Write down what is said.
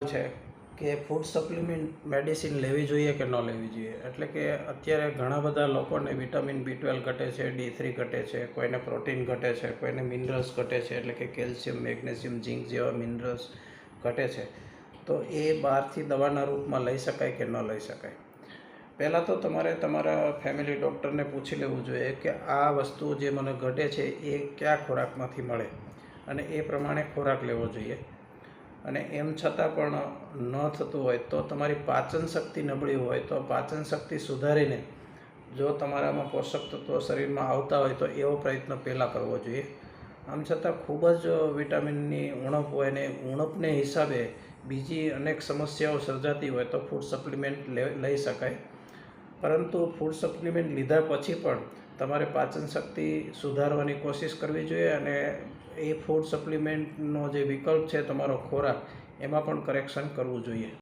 છે કે food supplement medicine લેવી જોઈએ કે ન લેવી જોઈએ. એટલે કે અત્યારે ઘણા બધા લોકોને વિટામિન B12 ઘટે છે, D3 ઘટે છે, કોઈને પ્રોટીન ઘટે છે, કોઈને મિનરલ્સ ઘટે છે, એટલે કે કેલ્શિયમ, મેગ્નેશિયમ, ઝીંક જેવા મિનરલ્સ ઘટે છે. તો એ બહારથી દવાના રૂપમાં લઈ શકાય કે ન લઈ શકાય. પહેલાં તો તમારે તમારા ફેમિલી ડૉક્ટરને પૂછી લેવું જોઈએ કે આ વસ્તુ જે મને ઘટે છે એ કયા ખોરાકમાંથી મળે અને એ પ્રમાણે ખોરાક લેવો જોઈએ. અને એમ છતાં પણ ન થતું હોય તો તમારી પાચન શક્તિ નબળી હોય તો પાચન શક્તિ સુધારીને જો તમારામાં પોષક તત્વો શરીરમાં આવતા હોય તો એવો પ્રયત્ન પહેલાં કરવો જોઈએ. આમ છતાં ખૂબ જ વિટામિનની ઉણપ હોય ને ઉણપને હિસાબે બીજી અનેક સમસ્યાઓ સર્જાતી હોય તો ફૂડ સપ્લિમેન્ટ લઈ શકાય. પરંતુ ફૂડ સપ્લિમેન્ટ લીધા પછી પણ તમારે પાચન શક્તિ સુધારવાની કોશિશ કરવી જોઈએ અને એ ફૂડ સપ્લિમેન્ટનો જે વિકલ્પ છે તમારો ખોરાક એમાં પણ કરેક્શન કરવું જોઈએ.